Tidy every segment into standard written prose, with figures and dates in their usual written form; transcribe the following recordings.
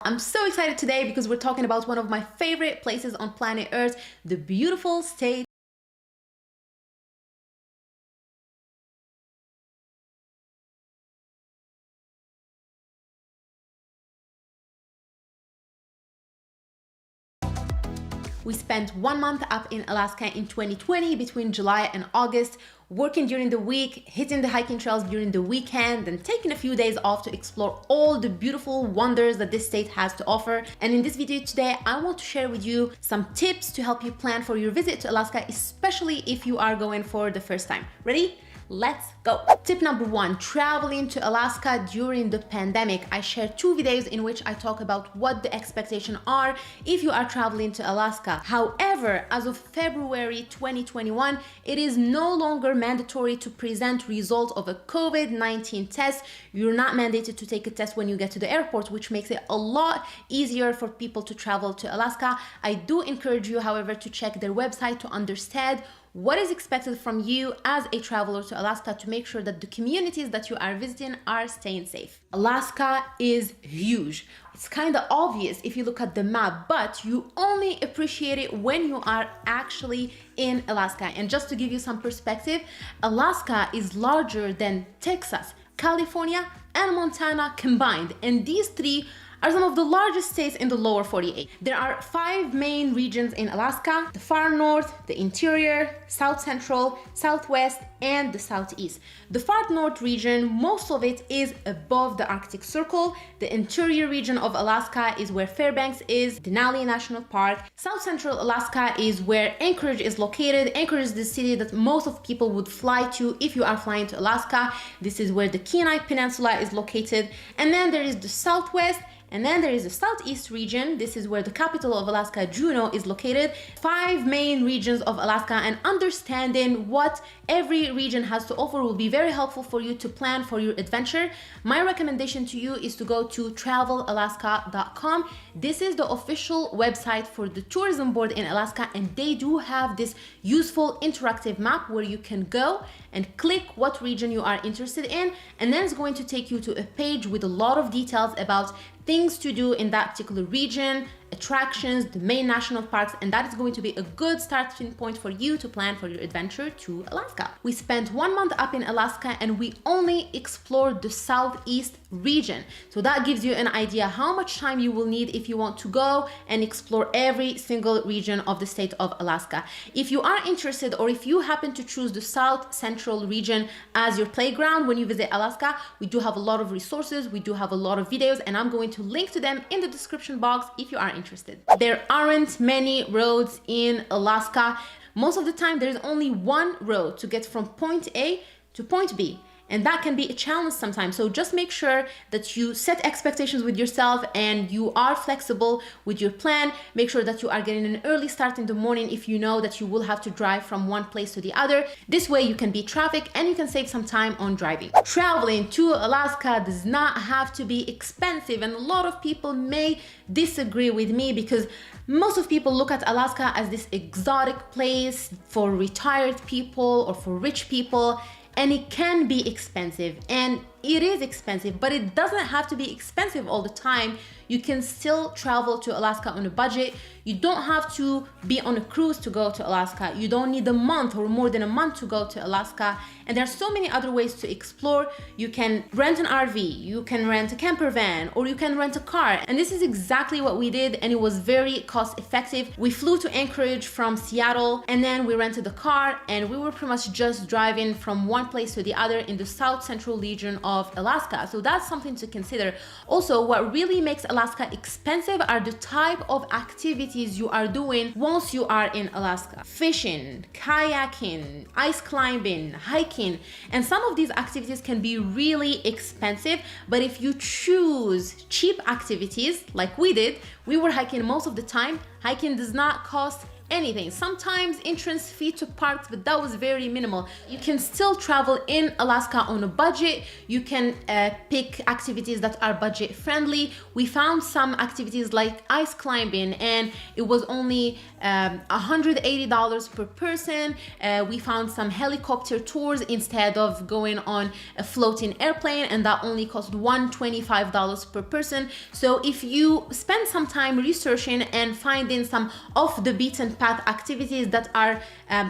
I'm so excited today because we're talking about one of my favorite places on planet Earth, the beautiful state. We spent 1 month up in Alaska in 2020 between July and August, working during the week, hitting the hiking trails during the weekend, and taking a few days off to explore all the beautiful wonders that this state has to offer. And in this video today, I want to share with you some tips to help you plan for your visit to Alaska, especially if you are going for the first time. Ready? Let's go. Tip number 1, traveling to Alaska during the pandemic. I share 2 videos in which I talk about what the expectations are if you are traveling to Alaska. However, as of February 2021, it is no longer mandatory to present results of a COVID-19 test. You're not mandated to take a test when you get to the airport, which makes it a lot easier for people to travel to Alaska. I do encourage you, however, to check their website to understand what is expected from you as a traveler to Alaska to make sure that the communities that you are visiting are staying safe. Alaska is huge. It's kind of obvious if you look at the map, but you only appreciate it when you are actually in Alaska. And just to give you some perspective, Alaska is larger than Texas, California, and Montana combined. And these three are some of the largest states in the lower 48. There are 5 main regions in Alaska: the far north, the interior, south central, southwest, and the southeast. The far north region, most of it is above the Arctic Circle. The interior region of Alaska is where Fairbanks is, Denali National Park. South central Alaska is where Anchorage is located. Anchorage is the city that most of people would fly to if you are flying to Alaska. This is where the Kenai Peninsula is located. And then there is the southwest. And then there is the southeast region. This is where the capital of Alaska, Juneau, is located. 5 main regions of Alaska, and understanding what every region has to offer will be very helpful for you to plan for your adventure. My recommendation to you is to go to travelalaska.com. This is the official website for the tourism board in Alaska, and they do have this useful interactive map where you can go and click what region you are interested in, and then it's going to take you to a page with a lot of details about things to do in that particular region, attractions, the main national parks, and that is going to be a good starting point for you to plan for your adventure to Alaska. We spent 1 month up in Alaska and we only explored the southeast region. So that gives you an idea how much time you will need if you want to go and explore every single region of the state of Alaska. If you are interested, or if you happen to choose the south central region as your playground when you visit Alaska, we do have a lot of resources, we do have a lot of videos, and I'm going to link to them in the description box if you are interested. There aren't many roads in Alaska. Most of the time there's only one road to get from point A to point B, and that can be a challenge sometimes. So just make sure that you set expectations with yourself and you are flexible with your plan. Make sure that you are getting an early start in the morning if you know that you will have to drive from one place to the other. This way you can beat traffic and you can save some time on driving. Traveling to Alaska does not have to be expensive, and a lot of people may disagree with me because most of people look at Alaska as this exotic place for retired people or for rich people. And it can be expensive, and it is expensive, but it doesn't have to be expensive all the time. You can still travel to Alaska on a budget. You don't have to be on a cruise to go to Alaska. You don't need a month or more than a month to go to Alaska. And there are so many other ways to explore. You can rent an RV, you can rent a camper van, or you can rent a car. And this is exactly what we did, and it was very cost effective. We flew to Anchorage from Seattle, and then we rented a car, and we were pretty much just driving from one place to the other in the south central region of Alaska. So that's something to consider. Also, what really makes Alaska expensive are the type of activities you are doing once you are in Alaska. Fishing, kayaking, ice climbing, hiking, and some of these activities can be really expensive, but if you choose cheap activities like we did, we were hiking most of the time. Hiking does not cost anything. Sometimes entrance fee to parks, but that was very minimal. You can still travel in Alaska on a budget. You can pick activities that are budget friendly. We found some activities like ice climbing, and it was only $180 per person. We found some helicopter tours instead of going on a floating airplane, and that only cost $125 per person. So if you spend some time researching and finding some off the beaten path activities that are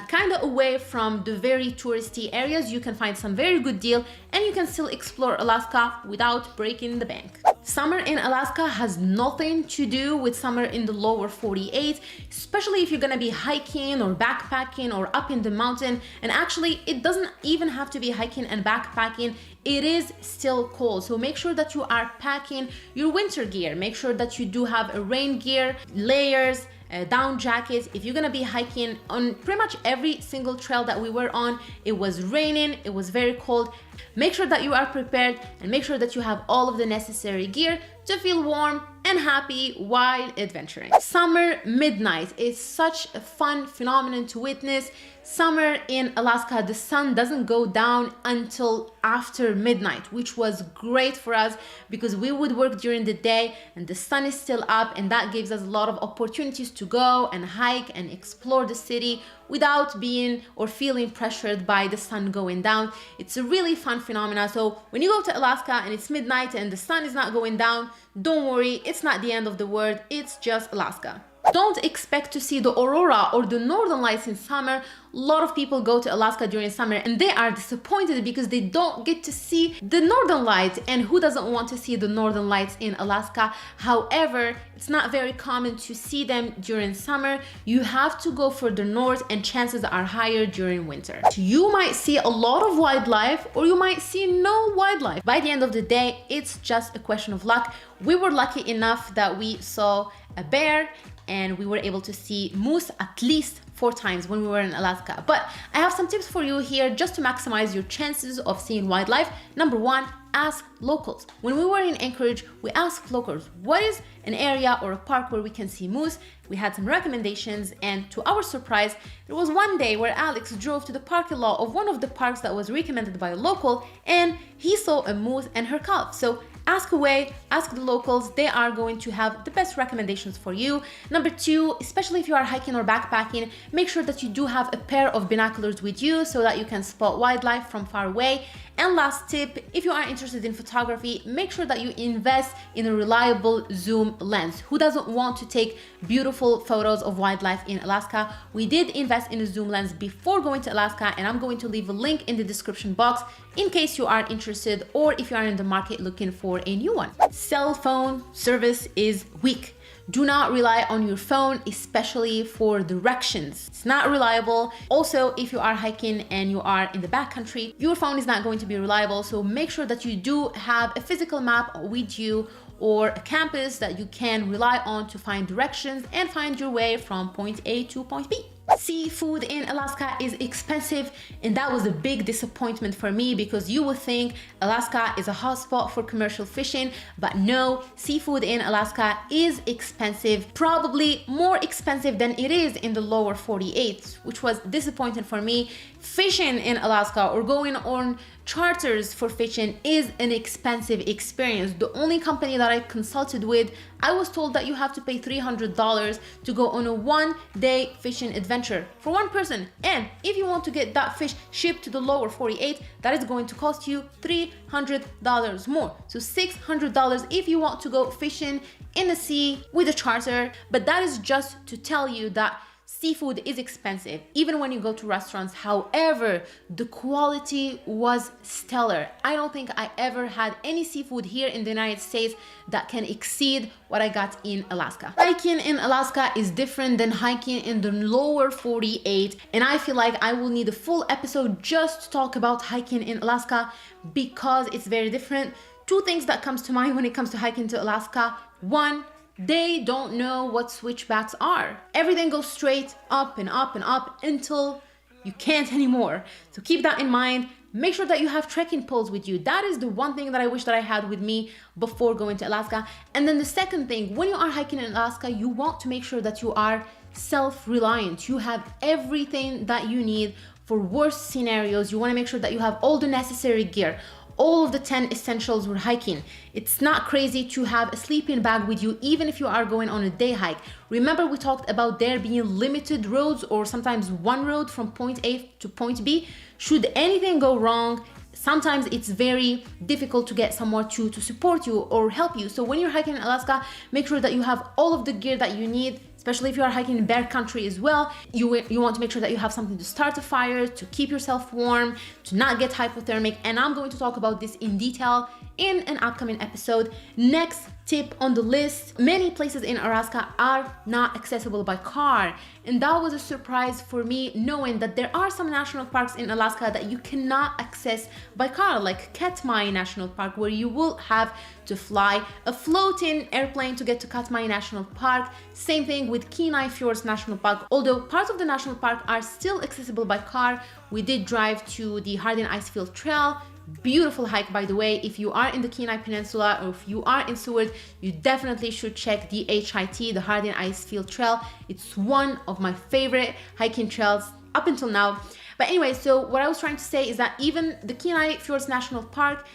kind of away from the very touristy areas, you can find some very good deal, and you can still explore Alaska without breaking the bank. Summer in Alaska has nothing to do with summer in the lower 48, especially if you're gonna be hiking or backpacking or up in the mountain. And actually, it doesn't even have to be hiking and backpacking. It is still cold, so make sure that you are packing your winter gear. Make sure that you do have a rain gear, layers, down jackets. If you're gonna be hiking on pretty much every single trail that we were on, it was raining, it was very cold. Make sure that you are prepared and make sure that you have all of the necessary gear to feel warm and happy while adventuring. Summer midnight is such a fun phenomenon to witness. Summer in Alaska, the sun doesn't go down until after midnight, which was great for us because we would work during the day and the sun is still up, and that gives us a lot of opportunities to go and hike and explore the city without being or feeling pressured by the sun going down. It's a really fun phenomenon. So when you go to Alaska and it's midnight and the sun is not going down, don't worry, it's not the end of the world, it's just Alaska. Don't expect to see the aurora or the northern lights in summer. A lot of people go to Alaska during summer and they are disappointed because they don't get to see the northern lights. And who doesn't want to see the northern lights in Alaska? However, it's not very common to see them during summer. You have to go further north and chances are higher during winter. You might see a lot of wildlife or you might see no wildlife. By the end of the day, it's just a question of luck. We were lucky enough that we saw a bear and we were able to see moose at least 4 times when we were in Alaska. But I have some tips for you here just to maximize your chances of seeing wildlife. Number 1, ask locals. When we were in Anchorage, we asked locals, what is an area or a park where we can see moose? We had some recommendations, and to our surprise, there was one day where Alex drove to the parking lot of one of the parks that was recommended by a local, and he saw a moose and her calf. So ask away, ask the locals, they are going to have the best recommendations for you. Number 2, especially if you are hiking or backpacking, make sure that you do have a pair of binoculars with you so that you can spot wildlife from far away. And last tip, if you are interested in photography, make sure that you invest in a reliable zoom lens. Who doesn't want to take beautiful photos of wildlife in Alaska? We did invest in a zoom lens before going to Alaska, and I'm going to leave a link in the description box in case you are interested or if you are in the market looking for a new one. Cell phone service is weak. Do not rely on your phone, especially for directions. It's not reliable. Also, if you are hiking and you are in the backcountry, your phone is not going to be reliable. So make sure that you do have a physical map with you or a compass that you can rely on to find directions and find your way from point A to point B. Seafood in Alaska is expensive, and that was a big disappointment for me because you would think Alaska is a hotspot for commercial fishing, but no, seafood in Alaska is expensive, probably more expensive than it is in the lower 48, which was disappointing for me. Fishing in Alaska or going on charters for fishing is an expensive experience. The only company that I consulted with, I was told that you have to pay $300 to go on a 1-day fishing adventure for one person. And if you want to get that fish shipped to the lower 48, that is going to cost you $300 more. So $600 if you want to go fishing in the sea with a charter. But that is just to tell you that seafood is expensive, even when you go to restaurants. However, the quality was stellar. I don't think I ever had any seafood here in the United States that can exceed what I got in Alaska. Hiking in Alaska is different than hiking in the lower 48, and I feel like I will need a full episode just to talk about hiking in Alaska because it's very different. 2 things that comes to mind when it comes to hiking to Alaska. 1, they don't know what switchbacks are. Everything goes straight up and up and up until you can't anymore. So keep that in mind. Make sure that you have trekking poles with you. That is the one thing that I wish that I had with me before going to Alaska. And then the second thing, when you are hiking in Alaska, you want to make sure that you are self-reliant. You have everything that you need for worst scenarios. You want to make sure that you have all the necessary gear, all of the 10 essentials for hiking. It's not crazy to have a sleeping bag with you even if you are going on a day hike. Remember, we talked about there being limited roads or sometimes one road from point A to point B. Should anything go wrong, sometimes it's very difficult to get someone to support you or help you. So when you're hiking in Alaska, make sure that you have all of the gear that you need, especially if you are hiking in bear country as well. You want to make sure that you have something to start a fire, to keep yourself warm, to not get hypothermic. And I'm going to talk about this in detail in an upcoming episode. Next tip on the list, many places in Alaska are not accessible by car. And that was a surprise for me, knowing that there are some national parks in Alaska that you cannot access by car, like Katmai National Park, where you will have to fly a floating airplane to get to Katmai National Park. Same thing with Kenai Fjords National Park. Although parts of the national park are still accessible by car, we did drive to the Hardin Icefield Trail. Beautiful hike, by the way. If you are in the Kenai Peninsula or if you are in Seward, you definitely should check the HIT, the Hardin Icefield Trail. It's one of my favorite hiking trails up until now. But anyway, so what I was trying to say is that even the Kenai Fjords National Park,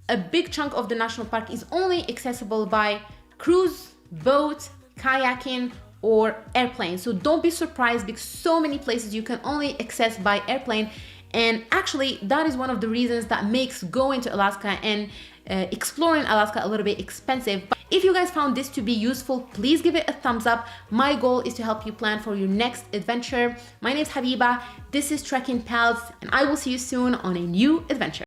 a big chunk of the national park is only accessible by cruise, boat, kayaking, or airplane. So don't be surprised, because so many places you can only access by airplane. And actually, that is one of the reasons that makes going to Alaska and exploring Alaska a little bit expensive. But if you guys found this to be useful, please give it a thumbs up. My goal is to help you plan for your next adventure. My name is Habiba, this is Trekking Pals, and I will see you soon on a new adventure.